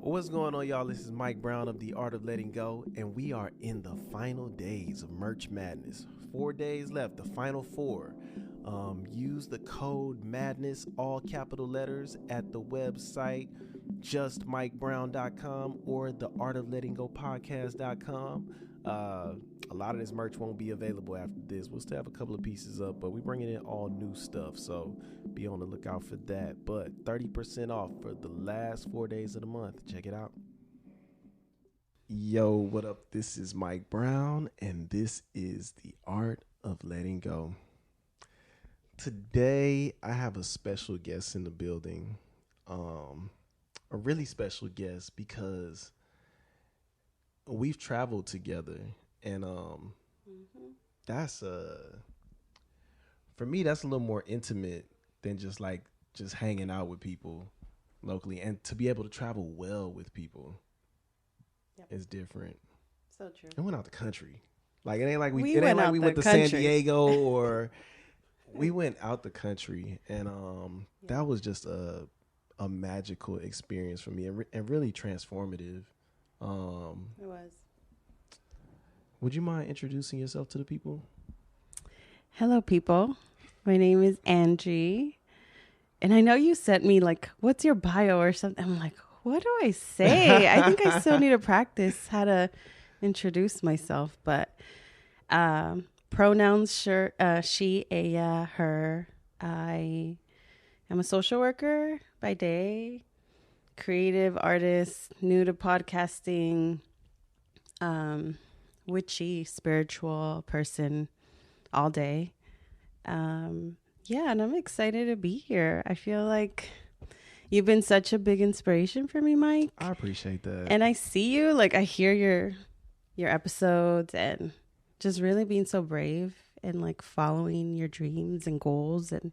What's going on, y'all? This is Mike Brown of The Art of Letting Go, and we are in the final days of Merch Madness. 4 days left, the final 4. Use the code MADNESS, all capital letters, at the website justmikebrown.com or theartoflettinggopodcast.com. A lot of this merch won't be available after this. We'll still have a couple of pieces up, but we're bringing in all new stuff, so be on the lookout for that. But 30% off for the last 4 days of the month. Check it out. Yo, what up? This is Mike Brown, and this is The Art of Letting Go. Today, I have a special guest in the building. A really special guest because we've traveled together, and that's for me, that's a little more intimate than just hanging out with people locally, and to be able to travel well with people is different. So true. I went out the country. Like, it ain't like we went to country. San Diego or we went out the country, and that was just a magical experience for me, and really transformative. It was. Would you mind introducing yourself to the people? Hello, people. My name is Angie. And I know you sent me, like, what's your bio or something? I'm like, what do I say? I think I still need to practice how to introduce myself. But pronouns, sure, she, ella, her. I am a social worker by day, creative artist, new to podcasting, witchy, spiritual person all day. And I'm excited to be here. I feel like you've been such a big inspiration for me, Mike. I appreciate that. And I see you, like, I hear your episodes, and just really being so brave and like following your dreams and goals, and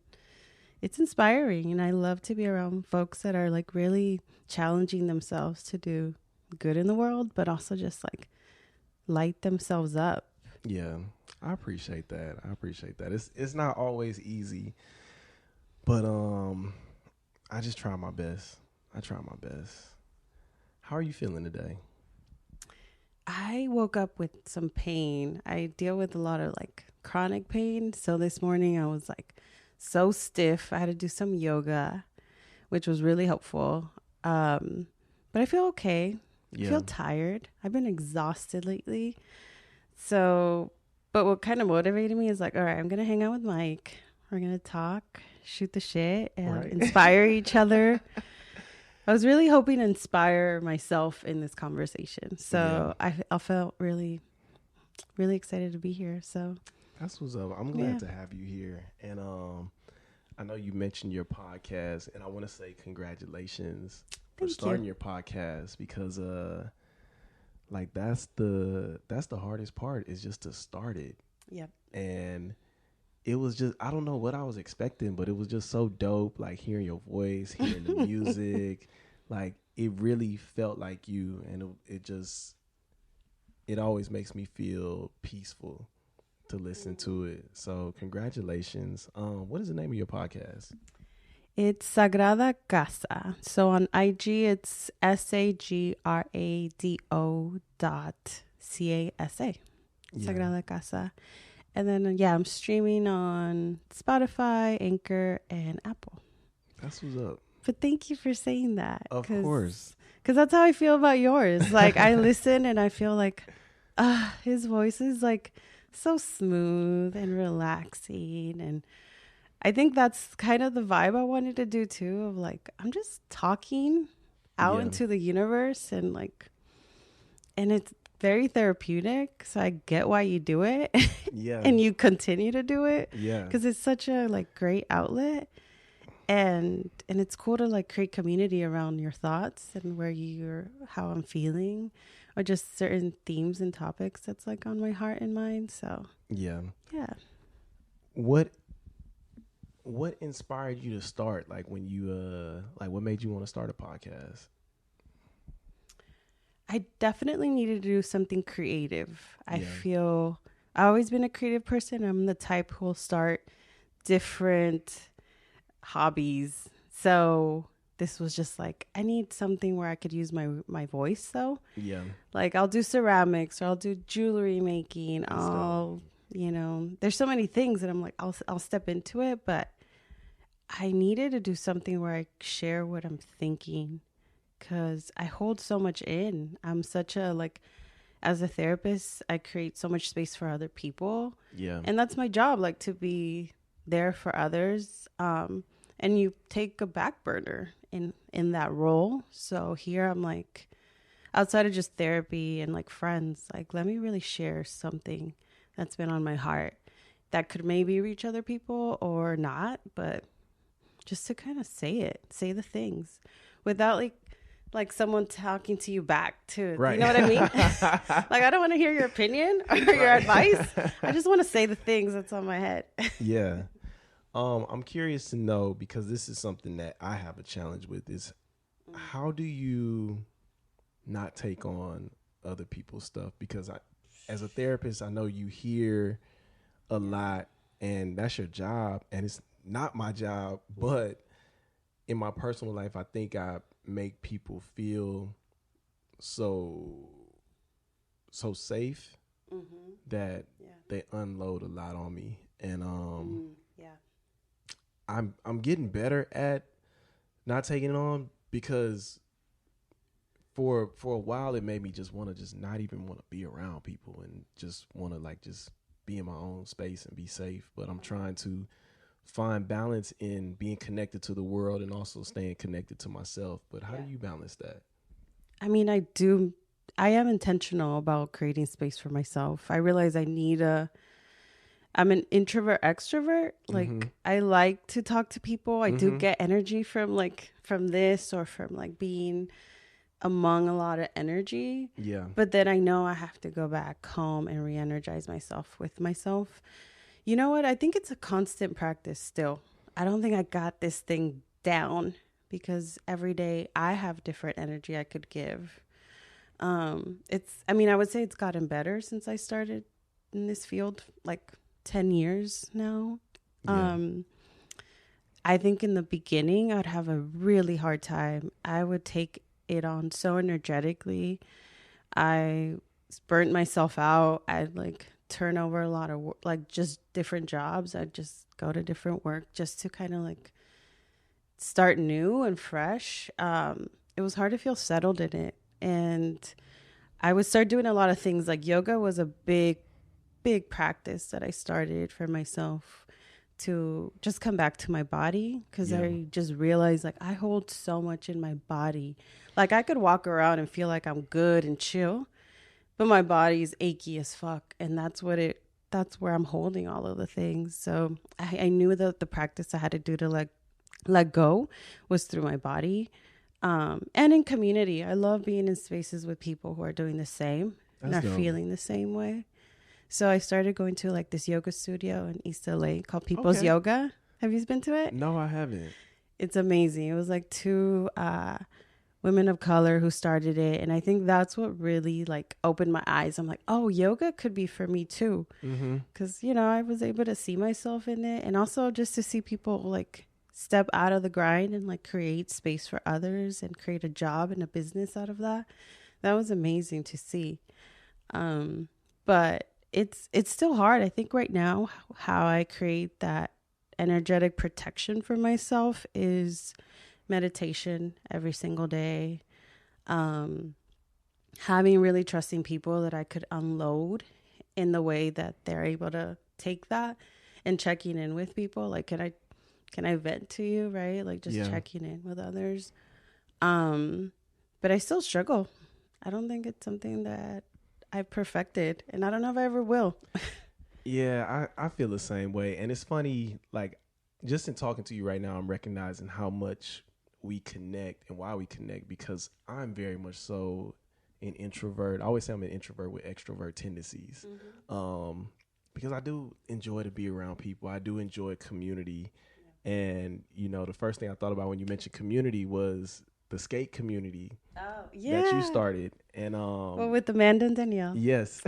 it's inspiring. And I love to be around folks that are like really challenging themselves to do good in the world, but also just like light themselves up. Yeah, I appreciate that. It's not always easy, but I just try my best. How are you feeling today? I woke up with some pain. I deal with a lot of like chronic pain. So this morning I was like so stiff. I had to do some yoga, which was really helpful. But I feel okay. I feel tired. I've been exhausted lately. So, but what kind of motivated me is like, all right, I'm going to hang out with Mike. We're going to talk, shoot the shit, and inspire each other. I was really hoping to inspire myself in this conversation. So I felt really, really excited to be here. So that's what's up. I'm glad to have you here. And I know you mentioned your podcast, and I want to say congratulations for starting your podcast, because like that's the hardest part, is just to start it. Yep. And it was just, I don't know what I was expecting, but it was just so dope, like hearing your voice, hearing the music. Like, it really felt like you, and it always makes me feel peaceful to listen to it. So congratulations. What is the name of your podcast? It's Sagrada Casa. So on IG, it's SAGRADO.CASA. Sagrada Casa. And then, I'm streaming on Spotify, Anchor, and Apple. That's what's up. But thank you for saying that. Of course. Because that's how I feel about yours. Like, I listen and I feel like, his voice is like so smooth and relaxing. And I think that's kind of the vibe I wanted to do too, of like, I'm just talking out into the universe, and like, and it's very therapeutic. So I get why you do it. And you continue to do it. Because it's such a like great outlet. And it's cool to like create community around your thoughts and how I'm feeling, or just certain themes and topics that's like on my heart and mind. So What inspired you to start? Like, when you what made you want to start a podcast? I definitely needed to do something creative. I feel I've always been a creative person. I'm the type who will start different hobbies. So this was just like, I need something where I could use my voice though. Yeah. Like I'll do ceramics, or I'll do jewelry making. There's so many things that I'm like, I'll step into it, but I needed to do something where I share what I'm thinking, because I hold so much in. I'm such a, like, as a therapist, I create so much space for other people. Yeah. And that's my job, like, to be there for others. And you take a back burner in that role. So here I'm like, outside of just therapy and like friends, like, let me really share something that's been on my heart that could maybe reach other people or not, but just to kind of say the things without like someone talking to you back too. Right. You know what I mean? Like, I don't want to hear your opinion or your advice. I just want to say the things that's on my head. Yeah. I'm curious to know, because this is something that I have a challenge with, is how do you not take on other people's stuff? Because as a therapist, I know you hear a lot, and that's your job, and it's not my job, but in my personal life, I think I make people feel so safe that they unload a lot on me. And I'm getting better at not taking it on, because for a while it made me just want to just not even want to be around people and just want to like just be in my own space and be safe. But I'm trying to find balance in being connected to the world and also staying connected to myself. But how do you balance that? I mean, I am intentional about creating space for myself. I realize I'm an introvert extrovert. Like, I like to talk to people. I do get energy from this, or from like being among a lot of energy. Yeah. But then I know I have to go back home and re-energize myself with myself. You know what? I think it's a constant practice still. I don't think I got this thing down, because every day I have different energy I could give. I would say it's gotten better since I started in this field, like 10 years now. Yeah. I think in the beginning I'd have a really hard time. I would take it on so energetically. I burnt myself out. I'd like turn over a lot of like just different jobs. I'd just go to different work just to kind of like start new and fresh. It was hard to feel settled in it. And I would start doing a lot of things. Like yoga was a big practice that I started for myself to just come back to my body, because I just realized like I hold so much in my body. Like I could walk around and feel like I'm good and chill, but my body's achy as fuck, and that's where I'm holding all of the things. So I knew that the practice I had to do to let go was through my body, and in community. I love being in spaces with people who are doing the same and are feeling the same way. So I started going to like this yoga studio in East LA called People's Yoga. Have you been to it? No, I haven't. It's amazing. It was like two women of color who started it. And I think that's what really like opened my eyes. I'm like, oh, yoga could be for me too. Because, I was able to see myself in it. And also just to see people like step out of the grind and like create space for others and create a job and a business out of that. That was amazing to see. But it's still hard. I think right now how I create that energetic protection for myself is meditation every single day. Having really trusting people that I could unload in the way that they're able to take that, and checking in with people. Like, can I vent to you, right? Like just checking in with others. But I still struggle. I don't think it's something that I've perfected, and I don't know if I ever will. Yeah, I feel the same way. And it's funny, like just in talking to you right now, I'm recognizing how much we connect and why we connect, because I'm very much so an introvert. I always say I'm an introvert with extrovert tendencies. Because I do enjoy to be around people. I do enjoy community. And, the first thing I thought about when you mentioned community was the skate community that you started. And with Amanda and Danielle. Yes.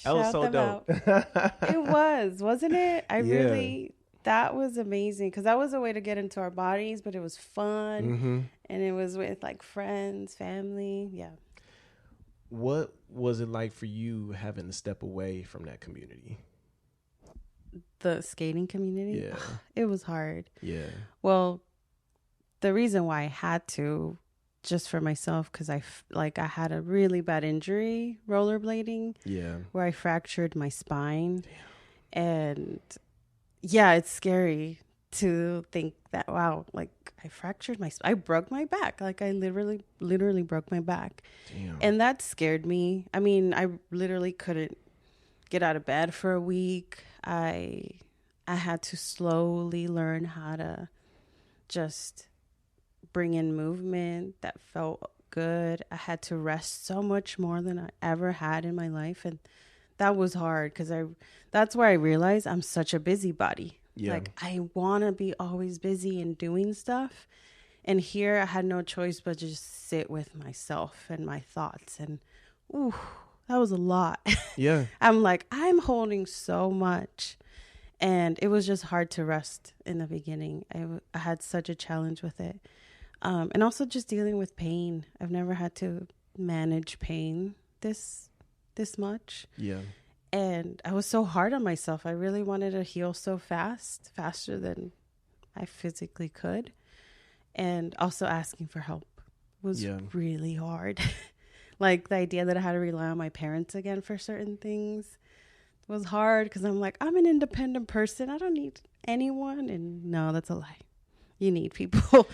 That was so dope. It was, wasn't it? I really That was amazing because that was a way to get into our bodies, but it was fun. Mm-hmm. And it was with like friends, family. Yeah. What was it like for you having to step away from that community? The skating community? Yeah. It was hard. Yeah. Well, the reason why I had to, just for myself, because I had a really bad injury rollerblading. Yeah. Where I fractured my spine. Damn. And yeah, it's scary to think that, wow, like I fractured I broke my back. Like I literally broke my back. Damn. And that scared me. I mean, I literally couldn't get out of bed for a week. I had to slowly learn how to just bring in movement that felt good. I had to rest so much more than I ever had in my life. And that was hard because that's where I realized I'm such a busybody. Yeah. Like I want to be always busy and doing stuff. And here I had no choice but just sit with myself and my thoughts. And ooh, that was a lot. Yeah. I'm like, I'm holding so much. And it was just hard to rest in the beginning. I had such a challenge with it. And also just dealing with pain. I've never had to manage pain this much. Yeah. And I was so hard on myself. I really wanted to heal so faster than I physically could. And also asking for help was really hard. Like the idea that I had to rely on my parents again for certain things was hard because I'm like, I'm an independent person. I don't need anyone. And no, that's a lie. You need people.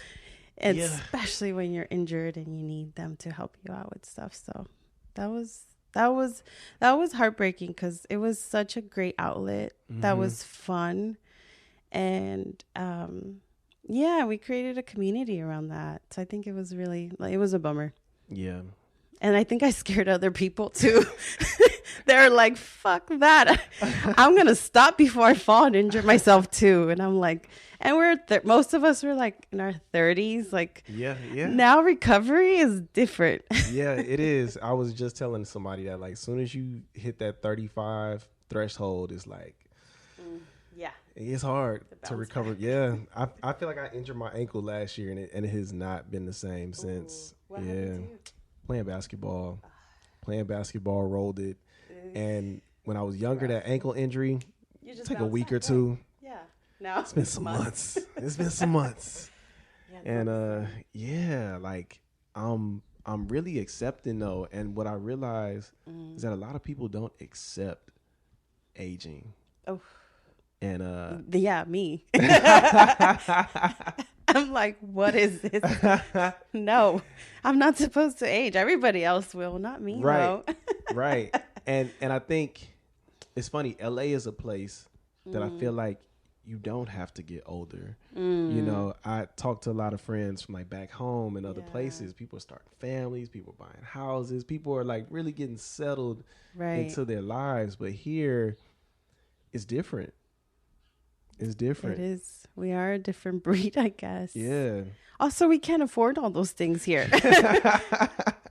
And especially when you're injured and you need them to help you out with stuff. So that was heartbreaking because it was such a great outlet. Mm-hmm. That was fun. And we created a community around that. So I think it was really, it was a bummer. Yeah. And I think I scared other people too. They're like, fuck that. I'm going to stop before I fall and injure myself too. And I'm like, and most of us were like in our 30s. Like, yeah. Now recovery is different. Yeah, it is. I was just telling somebody that, like, as soon as you hit that 35 threshold, it's like, it's hard to recover. Back. Yeah. I feel like I injured my ankle last year and it has not been the same since. What happened to you? Playing basketball, rolled it. And when I was younger, that ankle injury, took a week or two. Yeah. Now it's been some months. It's been some months. And like I'm really accepting though. And what I realize is that a lot of people don't accept aging. Oh. And me. I'm like, what is this? No, I'm not supposed to age. Everybody else will, not me. Right. No. Right. And I think it's funny. LA is a place that I feel like you don't have to get older. You know, I talk to a lot of friends from like back home and other places. People are starting families, people are buying houses, people are like really getting settled into their lives. But here it's different. It's different. It is. We are a different breed, I guess. Yeah. Also, we can't afford all those things here.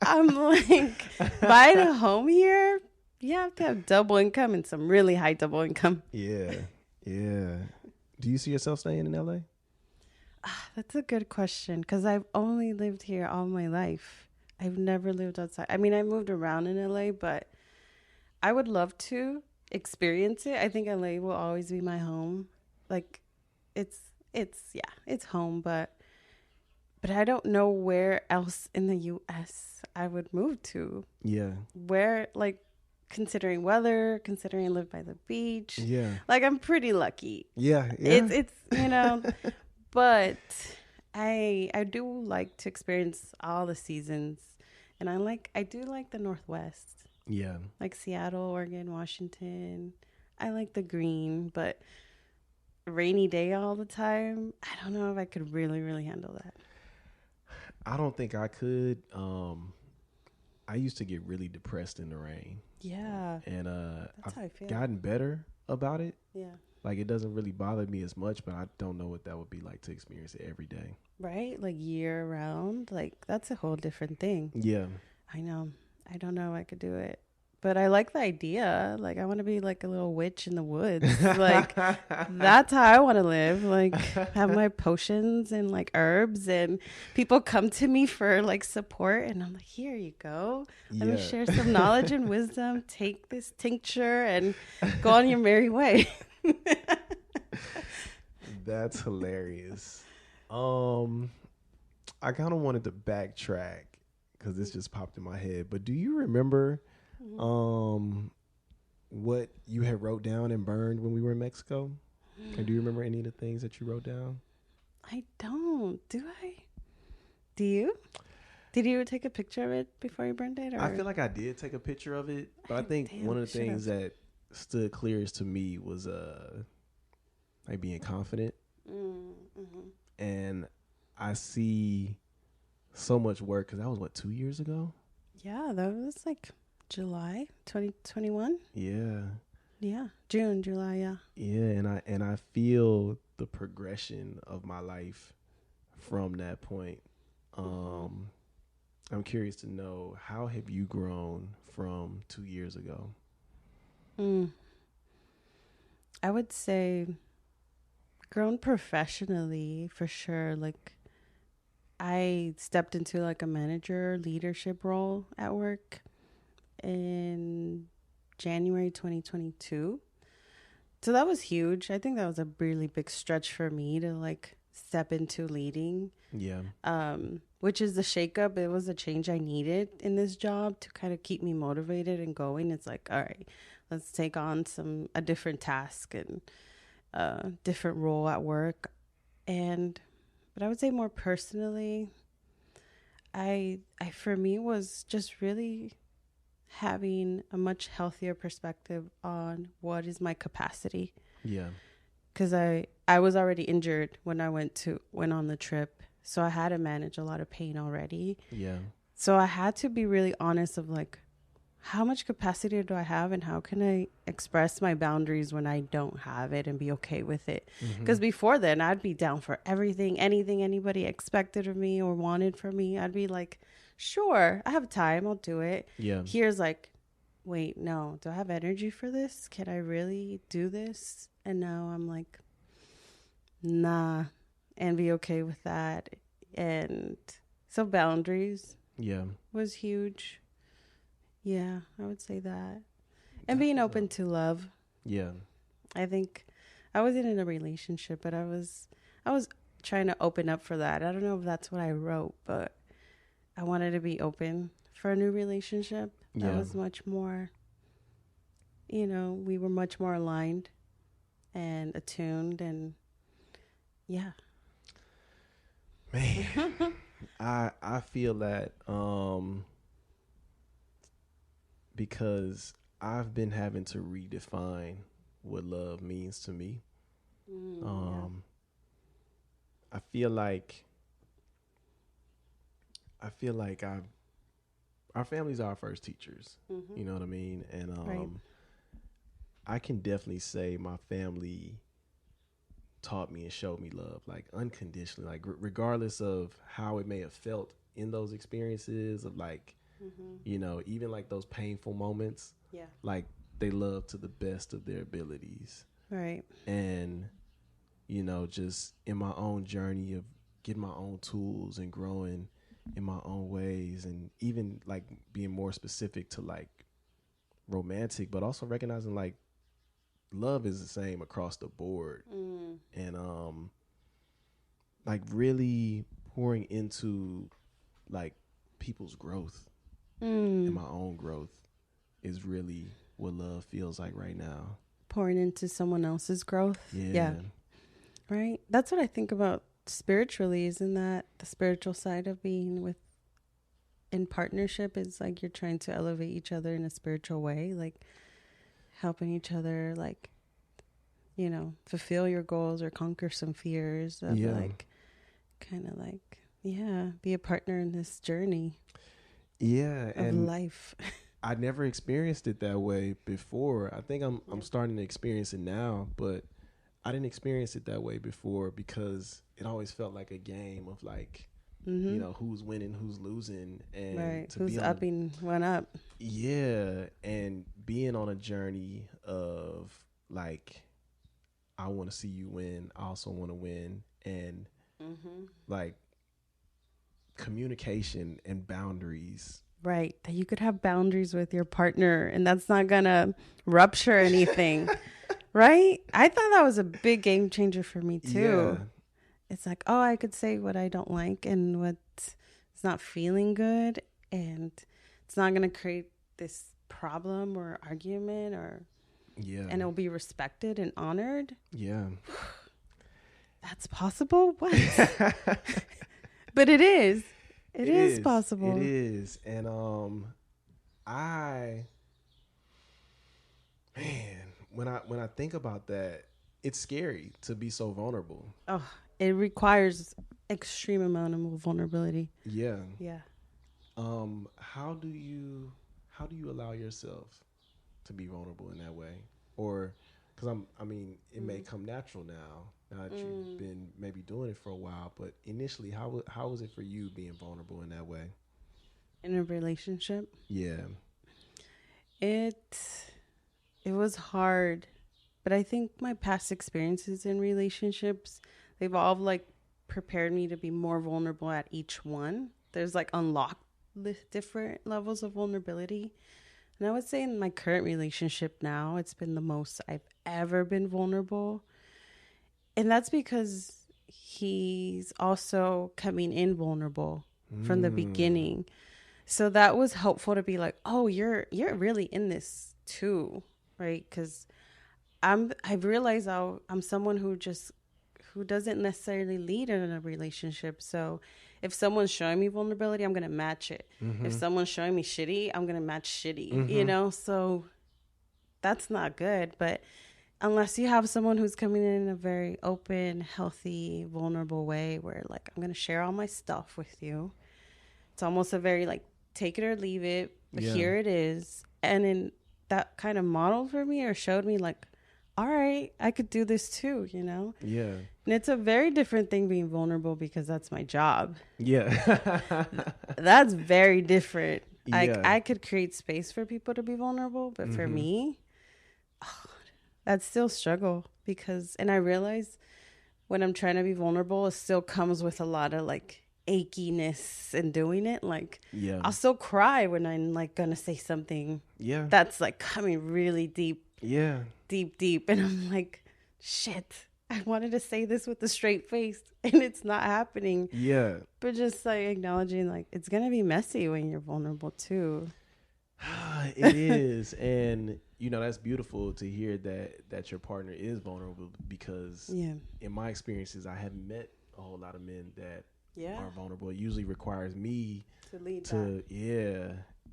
I'm like, buying a home here, you have to have double income and some really high double income. Yeah. Yeah. Do you see yourself staying in LA? That's a good question because I've only lived here all my life. I've never lived outside. I mean, I moved around in LA, but I would love to experience it. I think LA will always be my home. Like, it's home, but I don't know where else in the U.S. I would move to. Yeah. Where, like, considering weather, considering I live by the beach. Yeah. Like, I'm pretty lucky. Yeah. It's but I do like to experience all the seasons. And I do like the Northwest. Yeah. Like Seattle, Oregon, Washington. I like the green, but rainy day all the time, I don't know if I could really, really handle that. I don't think I could. I used to get really depressed in the rain. Yeah. And I've gotten better about it. Yeah. Like, it doesn't really bother me as much, but I don't know what that would be like to experience it every day. Right? Like year round. Like, that's a whole different thing. Yeah. I know. I don't know if I could do it. But I like the idea. Like, I want to be like a little witch in the woods. Like, that's how I want to live. Like, have my potions and like herbs, and people come to me for like support. And I'm like, here you go. Let me share some knowledge and wisdom. Take this tincture and go on your merry way. That's hilarious. I kind of wanted to backtrack because this just popped in my head. But do you remember what you had wrote down and burned when we were in Mexico? And do you remember any of the things that you wrote down? I don't. Do I? Do you? Did you take a picture of it before you burned it? Or? I feel like I did take a picture of it, but I think one of the things that stood clearest to me was like being confident. Mm-hmm. And I see so much work because that was 2 years ago. Yeah, that was like July 2021. Yeah, June, July. Yeah, and I feel the progression of my life from that point. I'm curious to know, how have you grown from 2 years ago? I would say grown professionally for sure. Like, I stepped into like a manager leadership role at work in January 2022. So that was huge. I think that was a really big stretch for me to like step into leading. Yeah. Which is the shakeup. It was a change I needed in this job to kind of keep me motivated and going. It's like, all right, let's take on a different task and a different role at work. But I would say more personally, I for me was just really having a much healthier perspective on what is my capacity. Yeah. Because I was already injured when I went on the trip. So I had to manage a lot of pain already. Yeah. So I had to be really honest of like, how much capacity do I have and how can I express my boundaries when I don't have it and be okay with it? Because before then, I'd be down for everything, anything anybody expected of me or wanted from me. I'd be like, sure, I have time, I'll do it. Yeah. Here's like, wait, no, do I have energy for this? Can I really do this? And now I'm like, nah, and be okay with that. And so boundaries was huge. Yeah, I would say that. And being open to love. Yeah. I think I wasn't in a relationship, but I was trying to open up for that. I don't know if that's what I wrote, but I wanted to be open for a new relationship. That was much more, we were much more aligned and attuned, and yeah. Man, I feel that because I've been having to redefine what love means to me. I feel like our families are our first teachers. You know what I mean? And Right. I can definitely say my family taught me and showed me love, like unconditionally, like regardless of how it may have felt in those experiences of like, even like those painful moments. Yeah. Like they love to the best of their abilities. Right. And, just in my own journey of getting my own tools and growing in my own ways, and even like being more specific to like romantic, but also recognizing like love is the same across the board. And like really pouring into like people's growth and my own growth is really what love feels like right now. Pouring into someone else's growth. Yeah. Right. That's what I think about spiritually. Isn't that the spiritual side of being in partnership? Is like you're trying to elevate each other in a spiritual way, like helping each other, like, fulfill your goals or conquer some fears of like, kind of like, be a partner in this journey. Yeah. Of life. I never experienced it that way before. I think I'm starting to experience it now, but I didn't experience it that way before because it always felt like a game of like, you know, who's winning, who's losing, and Right. to Who's be on upping one up? yeah, and being on a journey of like, I want to see you win. I also want to win, and like communication and boundaries. Right. That you could have boundaries with your partner and that's not going to rupture anything. Right? I thought that was a big game changer for me too. Yeah, It's like, oh, I could say what I don't like and what's not feeling good. And it's not going to create this problem or argument yeah, and it'll be respected and honored. yeah. That's possible? What? But it is. It is possible. It is, and I man, when I think about that, it's scary to be so vulnerable. Oh, it requires extreme amount of vulnerability. Yeah. Yeah. How do you allow yourself to be vulnerable in that way, or because I mean, it may come natural now that you've been maybe doing it for a while, but initially, how was it for you being vulnerable in that way? In a relationship, Yeah. it was hard, but I think my past experiences in relationships, they've all like prepared me to be more vulnerable at each one. There's like unlocked different levels of vulnerability. And I would say in my current relationship now, it's been the most I've ever been vulnerable. And that's because he's also coming in vulnerable from the beginning. So that was helpful to be like, oh, you're really in this too, right? Because I've realized I'm someone who doesn't necessarily lead in a relationship. So if someone's showing me vulnerability, I'm gonna match it. If someone's showing me shitty, I'm gonna match shitty. You know, so that's not good. But unless you have someone who's coming in a very open, healthy, vulnerable way, where like I'm gonna share all my stuff with you. It's almost a very like take it or leave it, but here it is. And then that kind of modeled for me or showed me like, all right, I could do this too, you know? Yeah. And it's a very different thing being vulnerable because that's my job. Yeah. That's very different. Yeah. I could create space for people to be vulnerable, but for me, that's still struggle because, and I realize when I'm trying to be vulnerable, it still comes with a lot of like achiness in doing it. Like, I'll still cry when I'm like gonna say something that's like coming really deep. Yeah. Deep. And I'm like, shit, I wanted to say this with a straight face and it's not happening. Yeah. But just like acknowledging like it's going to be messy when you're vulnerable too. It is. And, you know, that's beautiful to hear that your partner is vulnerable because in my experiences, I haven't met a whole lot of men that are vulnerable. It usually requires me to lead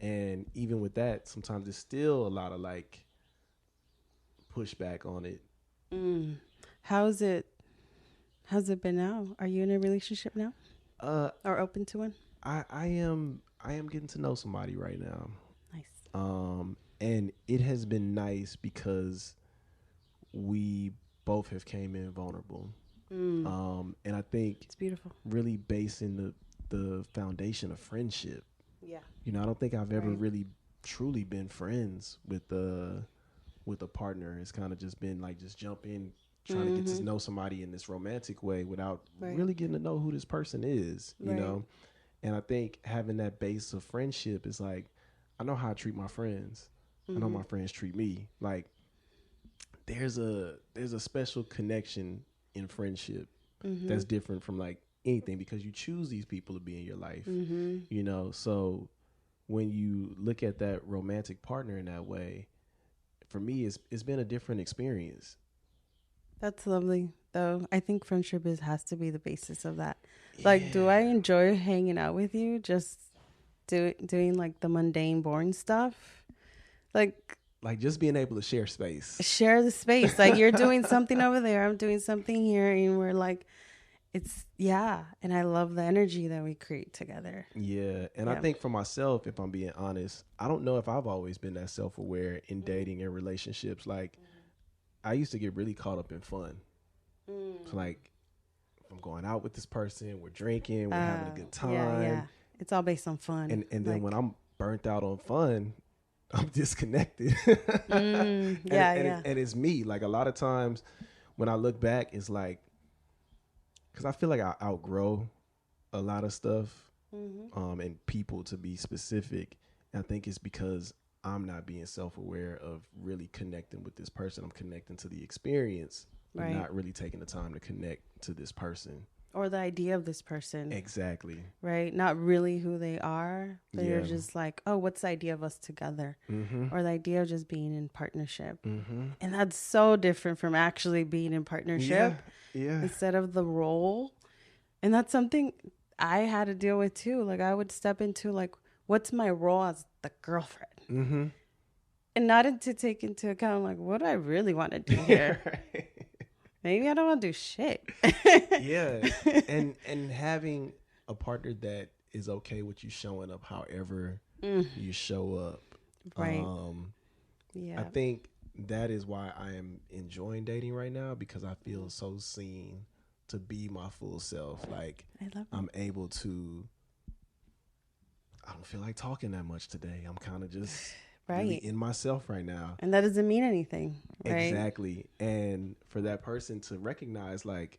And even with that, sometimes it's still a lot of like, pushback on it. How's it been now? Are you in a relationship now? Or open to one? I am getting to know somebody right now. Nice. And it has been nice because we both have came in vulnerable. And I think it's beautiful. Really basing the foundation of friendship. Yeah. You know, I don't think I've ever really truly been friends with a partner. It's kind of just been like just jump in trying to get to know somebody in this romantic way without really getting to know who this person is, you know? And I think having that base of friendship is like, I know how I treat my friends. I know my friends treat me. Like there's a special connection in friendship that's different from like anything because you choose these people to be in your life, you know? So when you look at that romantic partner in that way, for me, it's been a different experience. That's lovely, though. I think friendship has to be the basis of that. Yeah. Like, do I enjoy hanging out with you? Just doing like the mundane, boring stuff, like just being able to share the space. Like you're doing something over there, I'm doing something here, and we're like, and I love the energy that we create together. Yeah. And I think for myself, if I'm being honest, I don't know if I've always been that self-aware in dating and relationships. Like I used to get really caught up in fun. Like I'm going out with this person, we're drinking, we're having a good time. Yeah. It's all based on fun. And then when I'm burnt out on fun, I'm disconnected. And it's me. Like a lot of times when I look back, it's like, because I feel like I outgrow a lot of stuff, and people, to be specific. And I think it's because I'm not being self-aware of really connecting with this person. I'm connecting to the experience, but not really taking the time to connect to this person. Or the idea of this person. Exactly. Right? Not really who they are, but you're just like, oh, what's the idea of us together? Or the idea of just being in partnership. And that's so different from actually being in partnership instead of the role. And that's something I had to deal with too. Like I would step into like, what's my role as the girlfriend? And not to take into account like, what do I really want to do here? Maybe I don't want to do shit. And having a partner that is okay with you showing up however you show up. Right. I think that is why I am enjoying dating right now, because I feel so seen to be my full self. Like I'm able to, I don't feel like talking that much today. I'm kind of just really in myself right now. And that doesn't mean anything. Right? Exactly. And for that person to recognize like,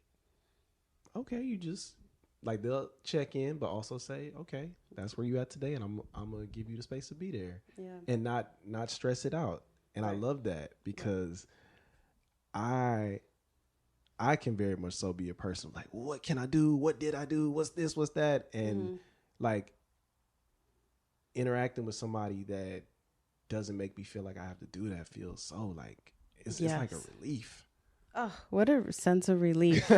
okay, you just like, they'll check in, but also say, okay, that's where you at today. And I'm going to give you the space to be there and not stress it out. And I love that, because I can very much so be a person like, what can I do? What did I do? What's this? What's that? And like interacting with somebody that doesn't make me feel like I have to do that feels so like, it's like a relief. Oh, what a sense of relief.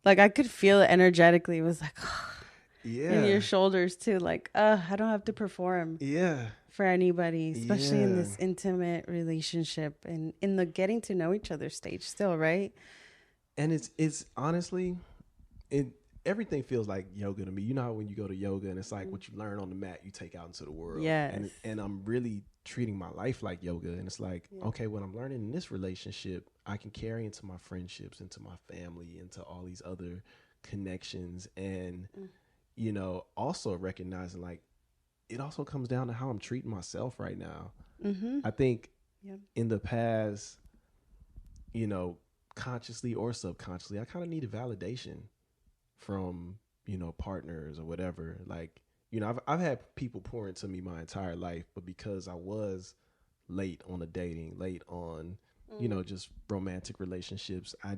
Like I could feel it energetically. It was like, in your shoulders too. Like, I don't have to perform for anybody, especially in this intimate relationship and in the getting to know each other stage still, right? And it's honestly, everything feels like yoga to me. You know how when you go to yoga and it's like what you learn on the mat, you take out into the world. Yes. And I'm really treating my life like yoga. And it's like, okay, what I'm learning in this relationship, I can carry into my friendships, into my family, into all these other connections. And, you know, also recognizing like, it also comes down to how I'm treating myself right now. I think in the past, you know, consciously or subconsciously, I kind of needed validation from, you know, partners or whatever. Like, you know, I've had people pour into me my entire life, but because I was late on the dating, late on, you know, just romantic relationships, I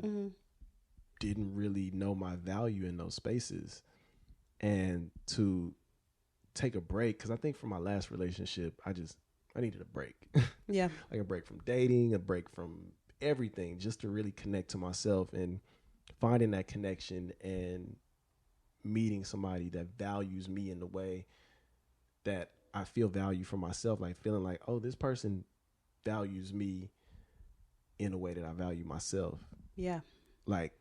didn't really know my value in those spaces. And to take a break, because I think for my last relationship, I needed a break. Like a break from dating, a break from everything, just to really connect to myself and finding that connection and meeting somebody that values me in the way that I feel value for myself, like feeling like, oh, this person values me in a way that I value myself. Like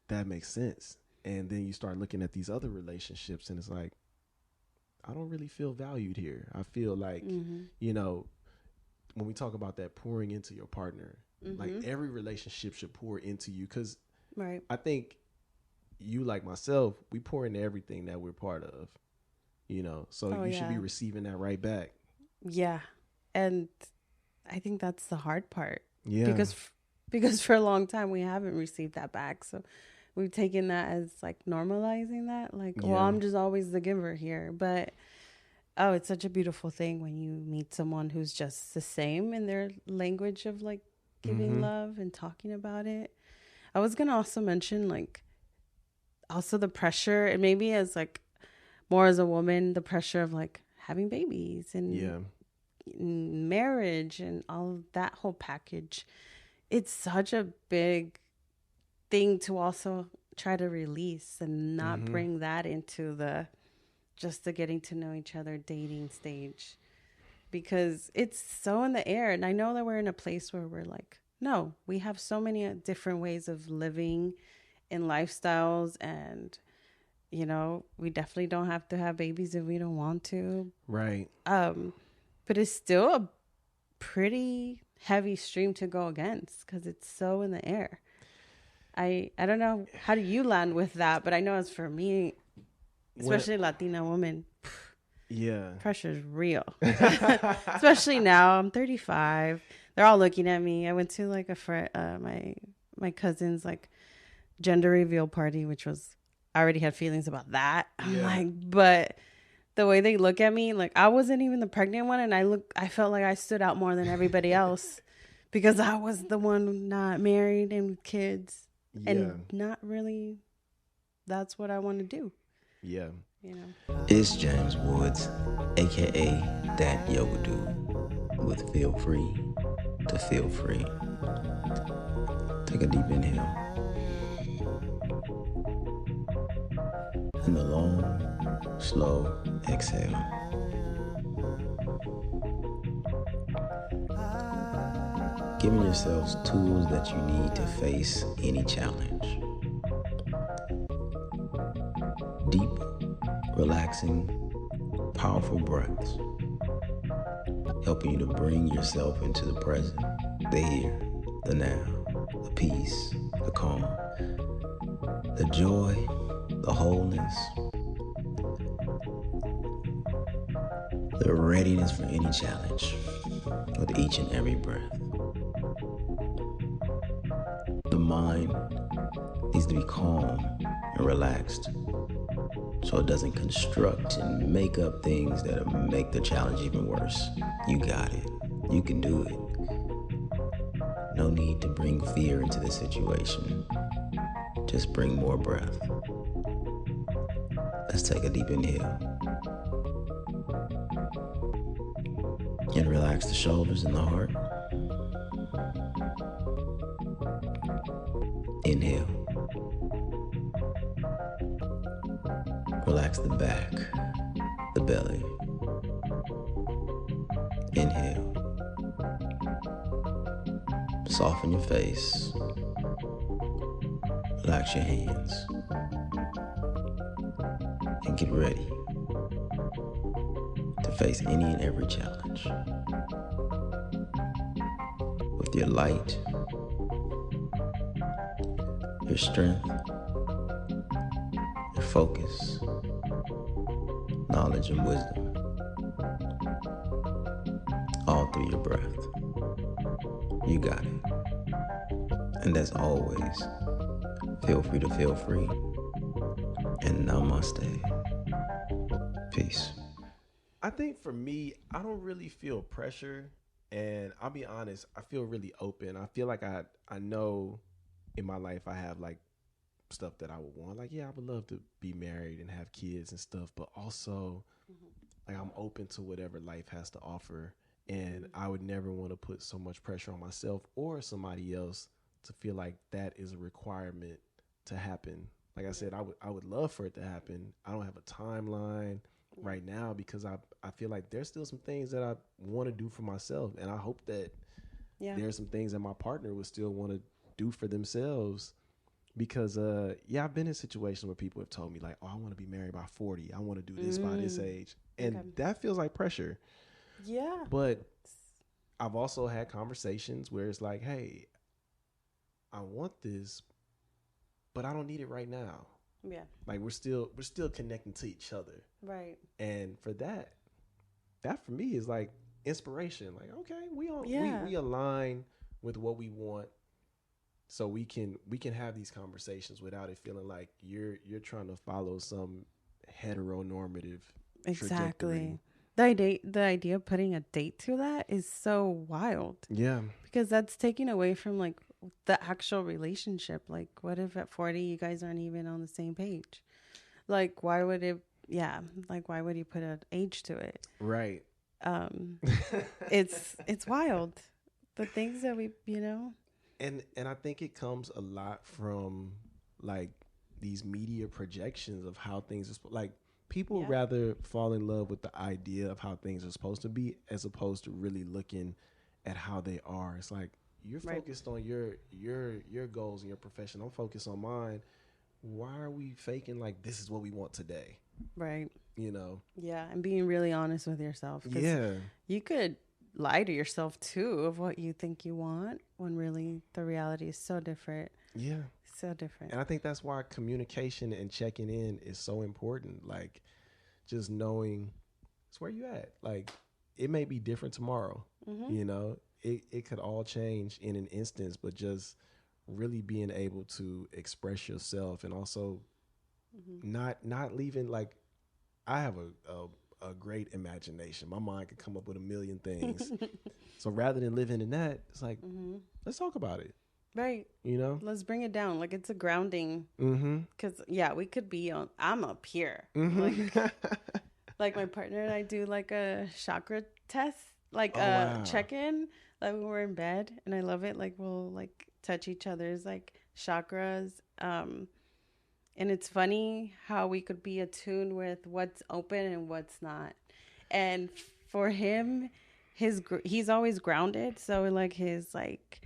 that makes sense. And then you start looking at these other relationships and it's like, I don't really feel valued here. I feel like, you know, when we talk about that pouring into your partner, like every relationship should pour into you, because I think you, like myself, we pour into everything that we're part of, you know, so you should be receiving that right back. And I think that's the hard part. Because for a long time we haven't received that back. So we've taken that as like normalizing that, like, well, I'm just always the giver here. But it's such a beautiful thing when you meet someone who's just the same in their language of like giving love and talking about it. I was going to also mention like also the pressure, and maybe as like more as a woman, the pressure of like having babies and marriage and all of that whole package. It's such a big thing to also try to release and not bring that into the getting to know each other dating stage, because it's so in the air. And I know that we're in a place where we're like, no, we have so many different ways of living and lifestyles, and you know, we definitely don't have to have babies if we don't want to, but it's still a pretty heavy stream to go against because it's so in the air. I don't know, how do you land with that? But I know as for me, especially Latina woman, yeah, pressure's real. Especially now, I'm 35. They're all looking at me. I went to like a friend, my cousin's like gender reveal party, which was, I already had feelings about that. I'm like, but the way they look at me, like I wasn't even the pregnant one, and I felt like I stood out more than everybody else because I was the one not married and with kids, and not really. That's what I want to do. Yeah. You know. It's James Woods, aka That Yoga Dude, with Feel Free to Feel Free. Take a deep inhale. And a long, slow exhale. Giving yourselves tools that you need to face any challenge. Deep, relaxing, powerful breaths, helping you to bring yourself into the present, the here, the now, the peace, the calm, the joy, the wholeness, the readiness for any challenge with each and every breath. The mind needs to be calm and relaxed so it doesn't construct and make up things that'll make the challenge even worse. You got it. You can do it. No need to bring fear into the situation. Just bring more breath. Let's take a deep inhale. And relax the shoulders and the heart. Inhale. Relax the back, the belly. Inhale. Soften your face. Relax your hands. And get ready to face any and every challenge. With your light, your strength, your focus, knowledge and wisdom, all through your breath. You got it. And as always, feel free to feel free. And namaste. Peace. I think for me, I don't really feel pressure, and I'll be honest, I feel really open. I feel like I know in my life I have like stuff that I would want. Like, yeah, I would love to be married and have kids and stuff, but also like I'm open to whatever life has to offer, and I would never want to put so much pressure on myself or somebody else to feel like that is a requirement to happen. Like I said, I would love for it to happen. I don't have a timeline right now because I feel like there's still some things that I want to do for myself, and I hope that there's some things that my partner would still want to do for themselves. Because I've been in situations where people have told me like, oh, I want to be married by 40. I want to do this by this age. And that feels like pressure. Yeah. But I've also had conversations where it's like, hey, I want this, but I don't need it right now. Yeah. Like we're still connecting to each other. Right. And for that for me is like inspiration. Like, okay, we align with what we want. So we can have these conversations without it feeling like you're trying to follow some heteronormative trajectory. The idea of putting a date to that is so wild. Yeah. Because that's taking away from like the actual relationship. Like what if at 40 you guys aren't even on the same page? Like why would you put an age to it? Right. It's wild. The things that we, And I think it comes a lot from like these media projections of how things are like people rather fall in love with the idea of how things are supposed to be as opposed to really looking at how they are. It's like you're focused on your goals and your profession. I'm focused on mine. Why are we faking like this is what we want today? Right. Yeah, and being really honest with yourself. Yeah. You could lie to yourself too of what you think you want when really the reality is so different. Yeah. So different. And I think that's why communication and checking in is so important. Like, just knowing it's where you at. Like, it may be different tomorrow. Mm-hmm. You know, it could all change in an instance, but just really being able to express yourself and also not leaving, like, I have a great imagination. My mind can come up with a million things. So rather than living in that, it's like, let's talk about it. Right. You know? Let's bring it down. Like, it's a grounding. Mm-hmm. Because, yeah, we could be on, I'm up here. Mm-hmm. Like my partner and I do like a chakra test, like wow. check-in, like when we're in bed. And I love it. Like, we'll like touch each other's like chakras. And it's funny how we could be attuned with what's open and what's not. And for him, he's always grounded. So like his like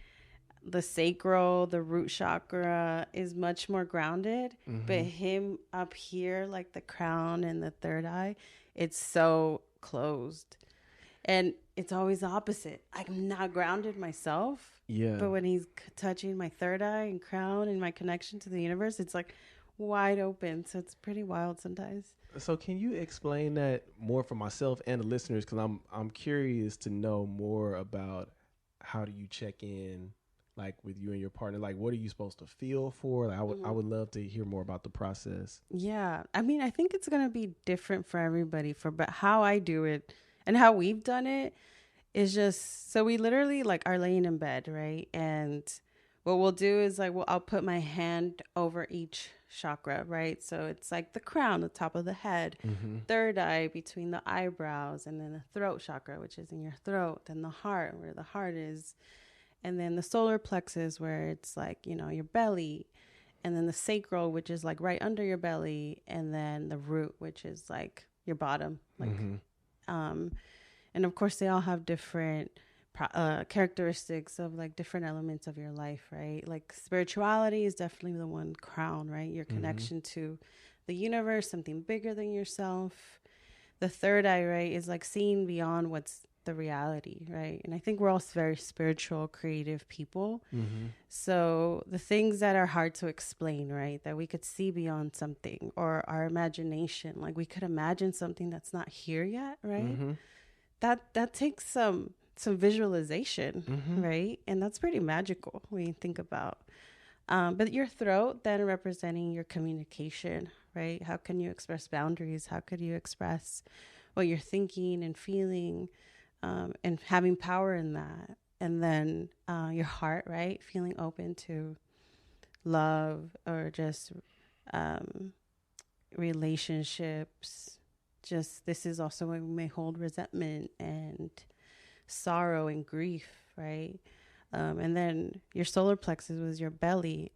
the sacral, the root chakra is much more grounded. But him up here, like the crown and the third eye, it's so closed. And it's always the opposite. I'm not grounded myself. Yeah. But when he's touching my third eye and crown and my connection to the universe, it's like wide open. So it's pretty wild sometimes. So can you explain that more for myself and the listeners? Because I'm curious to know more about how do you check in, like with you and your partner. Like, what are you supposed to feel for? Like, I would love to hear more about the process. Yeah, I mean, I think it's gonna be different for everybody. But how I do it and how we've done it is just so we literally like are laying in bed, right? And what we'll do is like I'll put my hand over each chakra, right? So it's like the crown, the top of the head, third eye between the eyebrows, and then the throat chakra, which is in your throat, then the heart, where the heart is, and then the solar plexus, where it's like, you know, your belly, and then the sacral, which is like right under your belly, and then the root, which is like your bottom, like, and of course they all have different characteristics of like different elements of your life, right? Like spirituality is definitely the one crown, right? Your connection to the universe, something bigger than yourself. The third eye, right, is like seeing beyond what's the reality, right? And I think we're all very spiritual, creative people. So the things that are hard to explain, right, that we could see beyond something, or our imagination, like we could imagine something that's not here yet, right? That takes some visualization, right? And that's pretty magical when you think about. But your throat then representing your communication, right? How can you express boundaries? How could you express what you're thinking and feeling, and having power in that? And then your heart, right? Feeling open to love or just relationships. Just this is also when we may hold resentment and sorrow and grief, right? And then your solar plexus was your belly.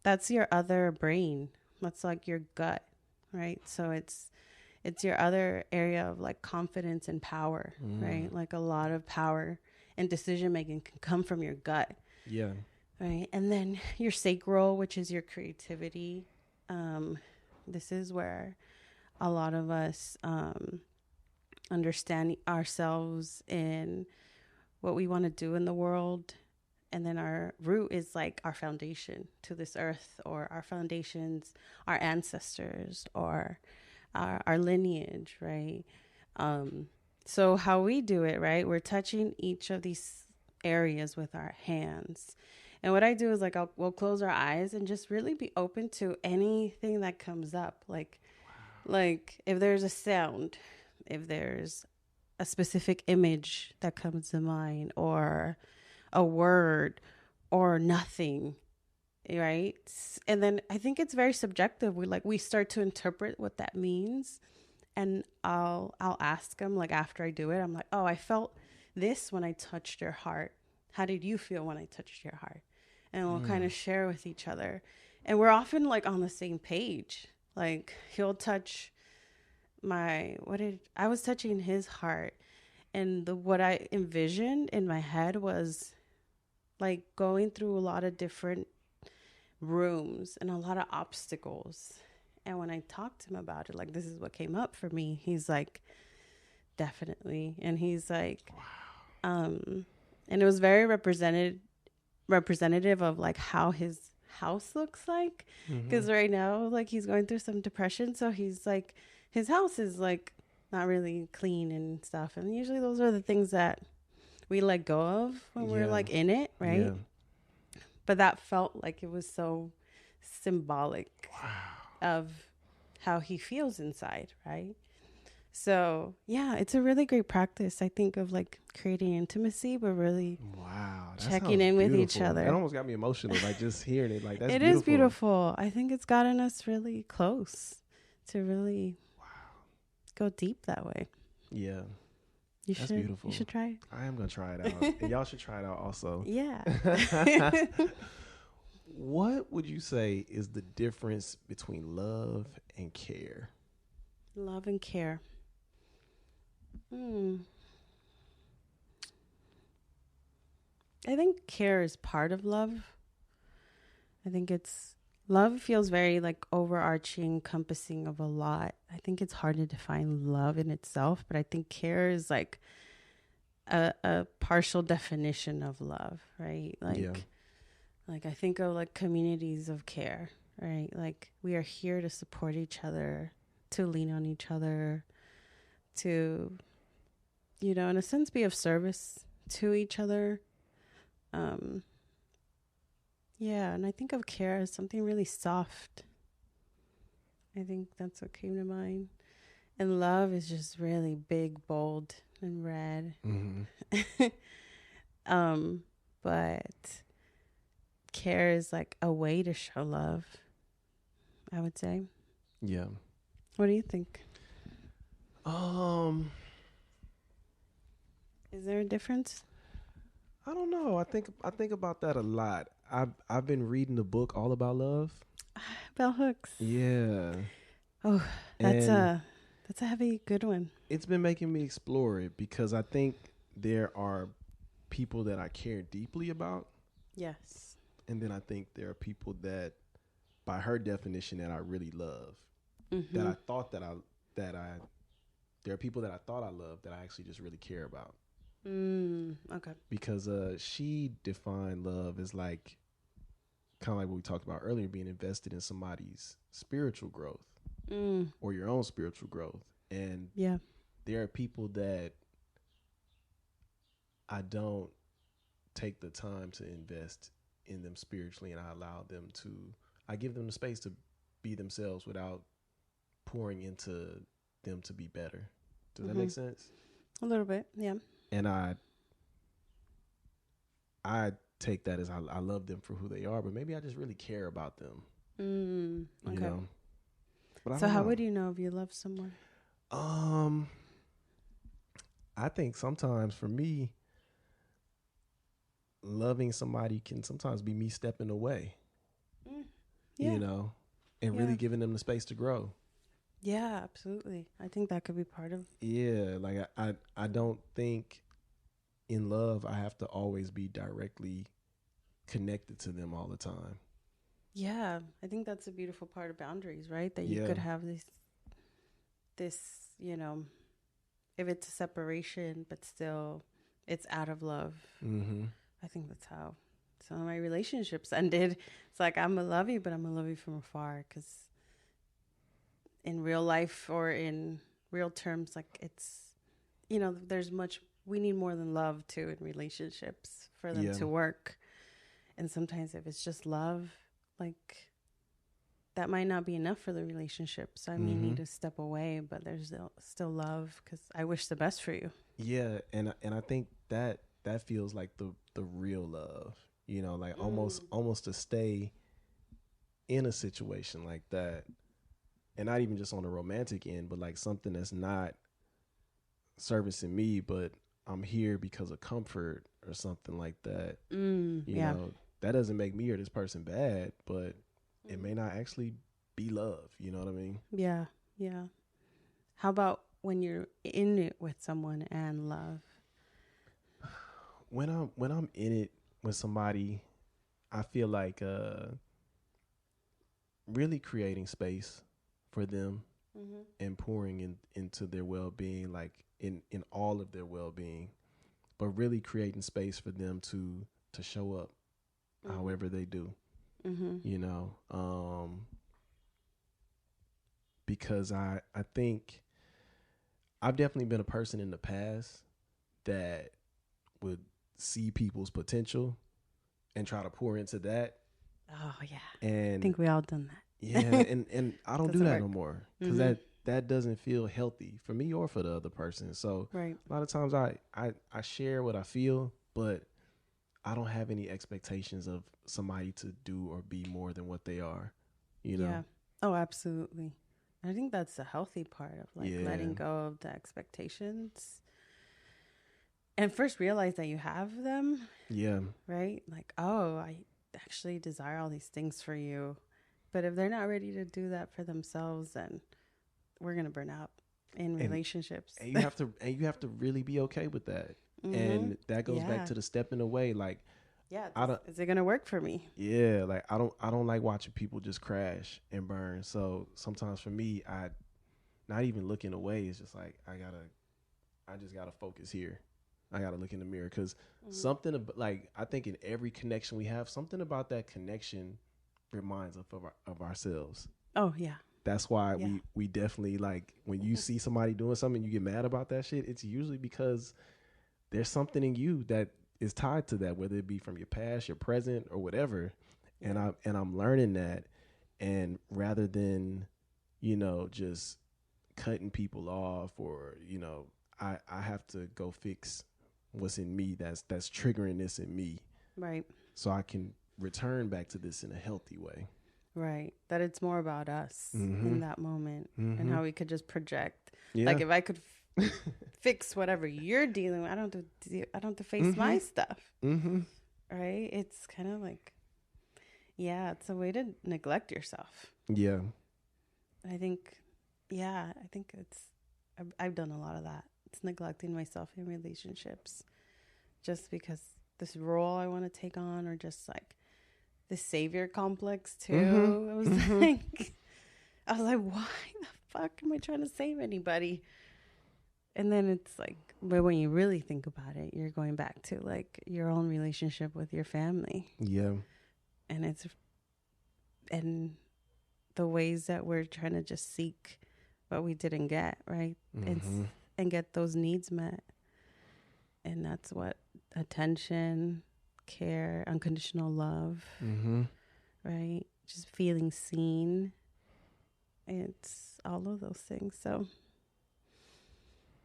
That's your other brain. That's like your gut, right? So it's your other area of like confidence and power, right? Like a lot of power and decision making can come from your gut. Yeah. Right. And then your sacral, which is your creativity. This is where a lot of us understand ourselves in what we want to do in the world. And then our root is like our foundation to this earth, or our foundations, our ancestors, or our lineage, right? So how we do it, right? We're touching each of these areas with our hands. And what I do is like we'll close our eyes and just really be open to anything that comes up. Like if there's a sound, if there's a specific image that comes to mind, or a word, or nothing, right? And then I think it's very subjective. We start to interpret what that means. And I'll ask them, like, after I do it, I'm like, oh, I felt this when I touched your heart. How did you feel when I touched your heart? And we'll kind of share with each other. And we're often like on the same page. Like he'll touch I was touching his heart. And what I envisioned in my head was like going through a lot of different rooms and a lot of obstacles. And when I talked to him about it, like, this is what came up for me. He's like, definitely. And he's like, wow. And it was very represented representative of like how his house looks like. Because right now, like, he's going through some depression, so he's like, his house is like not really clean and stuff, and usually those are the things that we let go of when we're like in it, right? Yeah. But that felt like it was so symbolic of how he feels inside, right? So yeah, it's a really great practice, I think, of like creating intimacy, but really checking in with each other. That almost got me emotional, like just hearing it. Like, that's it beautiful. is beautiful. I think it's gotten us really close to really go deep that way. Yeah. That's beautiful. You should try it. I am going to try it out. And y'all should try it out also. Yeah. What would you say is the difference between love and care? Love and care. I think care is part of love. I think love feels very like overarching, encompassing of a lot. I think it's hard to define love in itself, but I think care is like a partial definition of love, right? Like I think of like communities of care, right? Like we are here to support each other, to lean on each other, to, in a sense, be of service to each other. Yeah, and I think of care as something really soft. I think that's what came to mind. And love is just really big, bold, and red. But care is like a way to show love, I would say. Yeah. What do you think? Is there a difference? I don't know. I think about that a lot. I've been reading the book All About Love. Bell Hooks. Yeah. Oh, that's a heavy good one. It's been making me explore it because I think there are people that I care deeply about. Yes. And then I think there are people that, by her definition, that I really love. That I thought there are people that I thought I loved that I actually just really care about. Okay. Because she defined love as like, kind of like what we talked about earlier, being invested in somebody's spiritual growth or your own spiritual growth. And there are people that I don't take the time to invest in them spiritually, and I give them the space to be themselves without pouring into them to be better. Does that make sense? A little bit, yeah. And I take that as I love them for who they are, but maybe I just really care about them. Okay. You know? But so how would you know if you love someone? I think sometimes for me, loving somebody can sometimes be me stepping away, and really giving them the space to grow. Yeah, absolutely. I think that could be part of. Yeah, like I don't think in love I have to always be directly connected to them all the time. Yeah, I think that's a beautiful part of boundaries, right? That you could have this, if it's a separation, but still it's out of love. I think that's how some of my relationships ended. It's like, I'm going to love you, but I'm going to love you from afar, because in real life or in real terms, like it's, we need more than love too in relationships for them to work. And sometimes if it's just love, like that might not be enough for the relationship. So I may need to step away, but there's still love because I wish the best for you. Yeah. And I think that feels like the real love, like almost to stay in a situation like that. And not even just on the romantic end, but like something that's not servicing me, but I'm here because of comfort or something like that. You know, that doesn't make me or this person bad, but it may not actually be love. You know what I mean? Yeah. Yeah. How about when you're in it with someone and love? When I'm in it with somebody, I feel like really creating space for them and pouring into their well-being, like in all of their well-being, but really creating space for them to show up however they do, you know, because I think I've definitely been a person in the past that would see people's potential and try to pour into that. Oh yeah. And I think we all done that. Yeah, and I don't do that no more because that doesn't feel healthy for me or for the other person. So right. A lot of times I share what I feel, but I don't have any expectations of somebody to do or be more than what they are, you know? Yeah. Oh, absolutely. I think that's the healthy part of like letting go of the expectations and first realize that you have them. Yeah. Right? Like, oh, I actually desire all these things for you. But if they're not ready to do that for themselves, then we're going to burn out in relationships. And you have to really be okay with that. And that goes back to the stepping away. Like, is it going to work for me? Yeah. Like I don't like watching people just crash and burn. So sometimes for me, I not even looking away. It's just like, I just got to focus here. I got to look in the mirror because something like I think in every connection we have, something about that connection reminds us of ourselves. Oh yeah. That's why we definitely like when you see somebody doing something, you get mad about that shit. It's usually because there's something in you that is tied to that, whether it be from your past, your present, or whatever. And I'm learning that, and rather than, you know, just cutting people off or, you know, I have to go fix what's in me that's triggering this in me, right? So I can return back to this in a healthy way, right? That it's more about us in that moment and how we could just project. Like if I could fix whatever you're dealing with, I don't have to face my stuff, right? It's kind of like, it's a way to neglect yourself. Yeah, I think it's I've done a lot of that. It's neglecting myself in relationships just because this role I want to take on, or just like the savior complex too. It was like, I was like, why the fuck am I trying to save anybody? And then it's like, but when you really think about it, you're going back to like your own relationship with your family. Yeah. And the ways that we're trying to just seek what we didn't get, right? And get those needs met. And that's what attention, care, unconditional love, right? Just feeling seen. It's all of those things. So,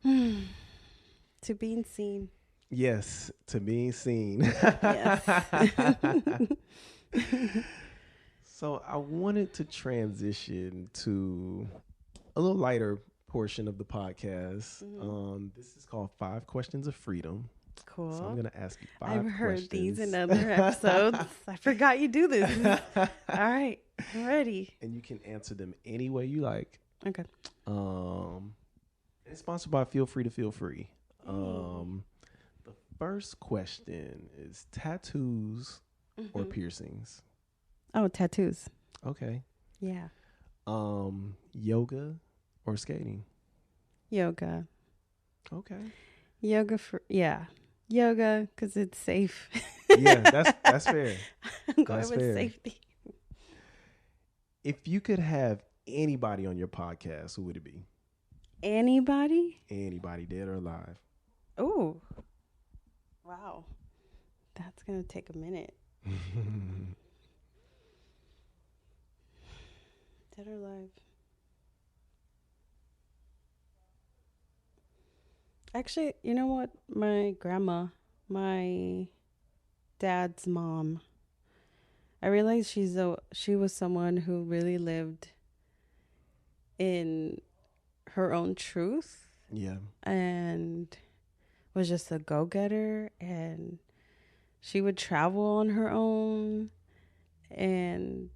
to being seen. Yes, to being seen. Yes. So I wanted to transition to a little lighter portion of the podcast. This is called 5 Questions of Freedom. Cool. So I'm going to ask you 5 I've questions. heard these in other episodes. I forgot you do this. All right. I'm ready. And you can answer them any way you like. Okay. It's sponsored by Feel Free to Feel Free. The first question is tattoos or piercings? Oh, tattoos. Okay. Yeah. Yoga or skating? Yoga. Okay. Yoga because it's safe. Yeah, that's fair. I'm going with safety. If you could have anybody on your podcast, who would it be? Anybody? Anybody, dead or alive. Oh. Wow. That's going to take a minute. Dead or alive? Actually, you know what? My grandma, my dad's mom, I realized she was someone who really lived in her own truth. Yeah. And was just a go-getter, and she would travel on her own, and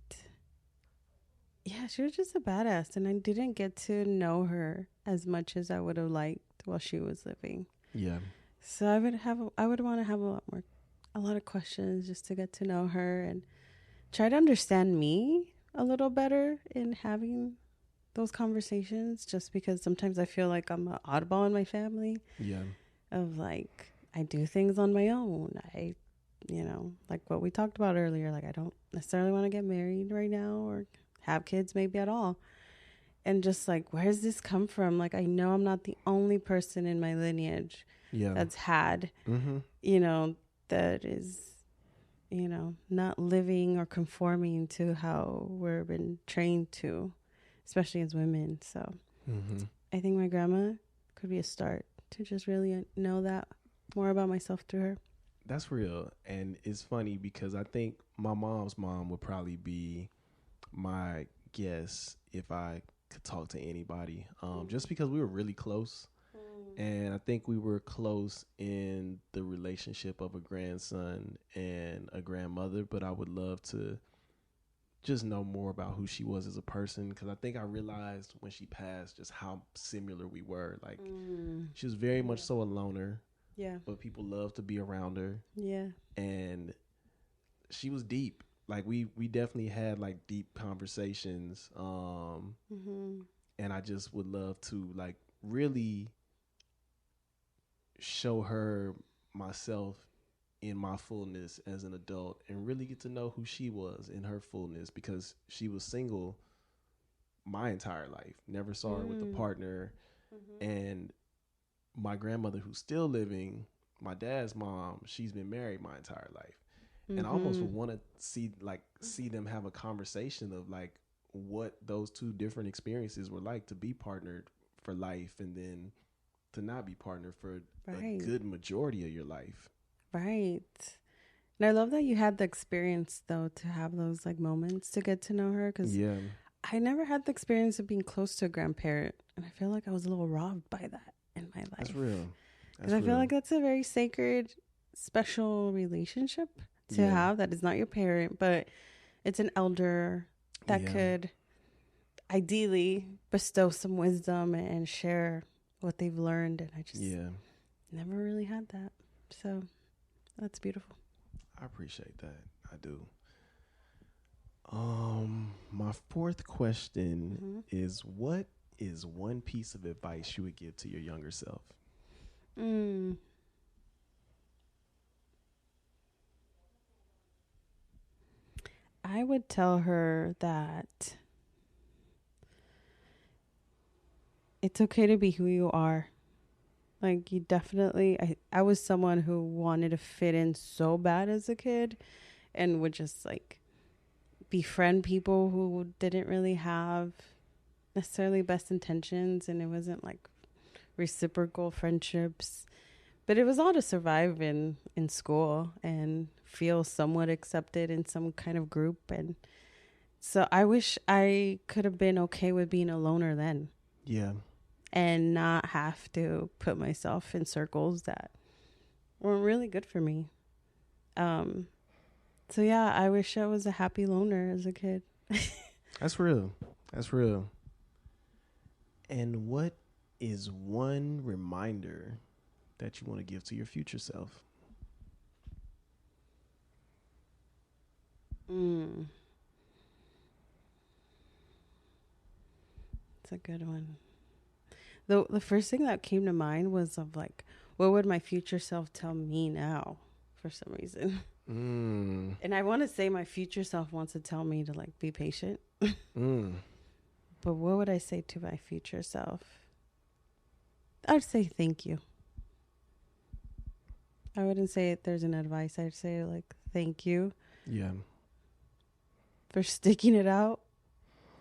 she was just a badass, and I didn't get to know her as much as I would have liked while she was living. Yeah. So I would want to have a lot of questions just to get to know her and try to understand me a little better in having those conversations, just because sometimes I feel like I'm an oddball in my family. Yeah. Of like, I do things on my own. you know, like what we talked about earlier, like I don't necessarily want to get married right now or have kids maybe at all. And just like, where does this come from? Like, I know I'm not the only person in my lineage that's had, you know, that is, you know, not living or conforming to how we're been trained to, especially as women. So I think my grandma could be a start to just really know that more about myself through her. That's real. And it's funny because I think my mom's mom would probably be my guess if I could talk to anybody, just because we were really close. And I think we were close in the relationship of a grandson and a grandmother, but I would love to just know more about who she was as a person, because I think I realized when she passed just how similar we were. Like, she was very much so a loner, but people loved to be around her. And she was deep. Like, we definitely had like deep conversations, and I just would love to like really show her myself in my fullness as an adult and really get to know who she was in her fullness, because she was single my entire life, never saw her with a partner. And my grandmother, who's still living, my dad's mom, she's been married my entire life. And I almost would want to see them have a conversation of like what those two different experiences were like, to be partnered for life and then to not be partnered for a good majority of your life. Right. And I love that you had the experience though to have those like moments to get to know her, because I never had the experience of being close to a grandparent, and I feel like I was a little robbed by that in my life. That's real. Because I feel like that's a very sacred, special relationship to have, that is not your parent, but it's an elder that could ideally bestow some wisdom and share what they've learned. And I just never really had that. So that's beautiful. I appreciate that. I do. My fourth question is, what is one piece of advice you would give to your younger self? I would tell her that it's okay to be who you are. Like, you definitely, I was someone who wanted to fit in so bad as a kid and would just like befriend people who didn't really have necessarily best intentions, and it wasn't like reciprocal friendships, but it was all to survive in school and feel somewhat accepted in some kind of group. And so I wish I could have been okay with being a loner then. And not have to put myself in circles that weren't really good for me. So yeah, I wish I was a happy loner as a kid. That's real. That's real. And what is one reminder that you want to give to your future self? It's a good one. The first thing that came to mind was of like, what would my future self tell me now for some reason? And I want to say my future self wants to tell me to like be patient. But what would I say to my future self? I'd say thank you. I wouldn't say there's an advice. I'd say like thank you. For sticking it out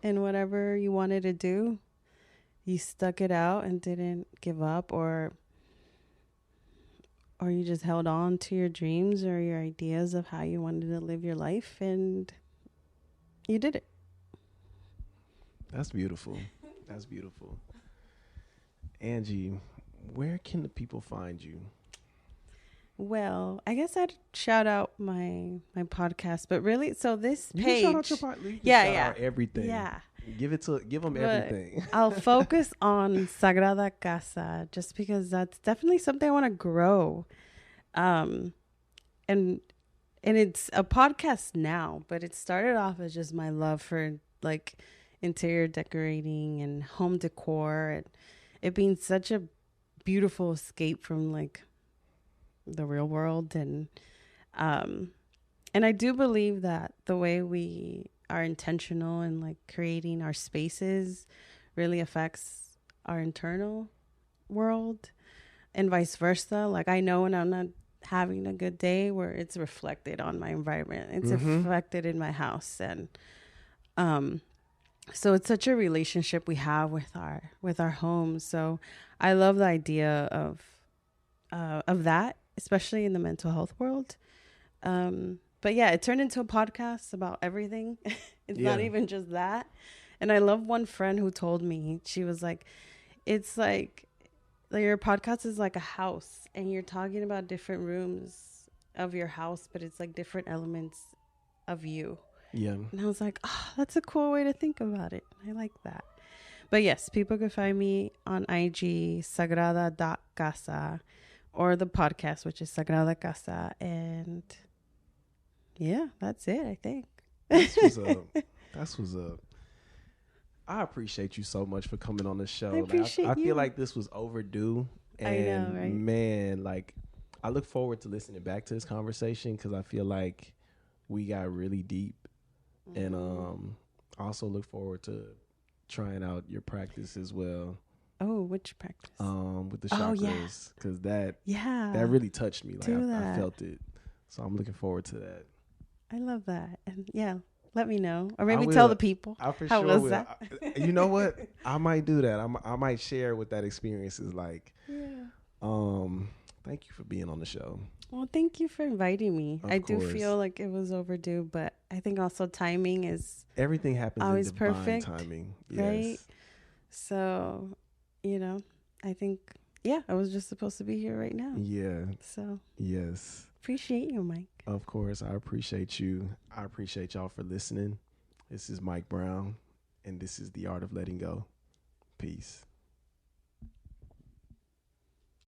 in whatever you wanted to do. You stuck it out and didn't give up, or you just held on to your dreams or your ideas of how you wanted to live your life, and you did it. That's beautiful. That's beautiful. Angie, where can the people find you? Well, I guess I'd shout out my podcast, but really, so this page. You can shout out your podcast. Shout out everything. Give them everything. I'll focus on Sagrada Casa just because that's definitely something I want to grow. And it's a podcast now, but it started off as just my love for like interior decorating and home decor, and it being such a beautiful escape from like the real world. And And I do believe that the way we are intentional in like creating our spaces really affects our internal world and vice versa. Like I know when I'm not having a good day, where it's reflected on my environment, it's reflected in my house. And so it's such a relationship we have with our homes. So I love the idea of that, especially in the mental health world. But yeah, it turned into a podcast about everything. It's not even just that. And I love one friend who told me, she was like, it's like your podcast is like a house and you're talking about different rooms of your house, but it's like different elements of you. Yeah. And I was like, oh, that's a cool way to think about it. I like that. But yes, people can find me on IG, sagrada.casa, or the podcast, which is Sagrada Casa. And yeah, that's it, I think. That's what's up. I appreciate you so much for coming on the show. I appreciate I you. feel like this was overdue. And I know, right? man, like I look forward to listening back to this conversation because I feel like we got really deep. And I also look forward to trying out your practice as well. Oh, which practice? With the chakras, because that really touched me. Like I felt it, so I'm looking forward to that. I love that, and yeah, let me know, or maybe tell the people. I for how sure was will. that? You know what? I might do that. I might share what that experience is like. Yeah. Thank you for being on the show. Well, thank you for inviting me. Of I course. do feel like it was overdue, but I think also timing is everything happens always in divine perfect, timing. right? Yes. So, I think I was just supposed to be here right now. Yeah. So yes. Appreciate you, Mike. Of course, I appreciate you. I appreciate y'all for listening. This is Mike Brown, and this is The Art of Letting Go. Peace.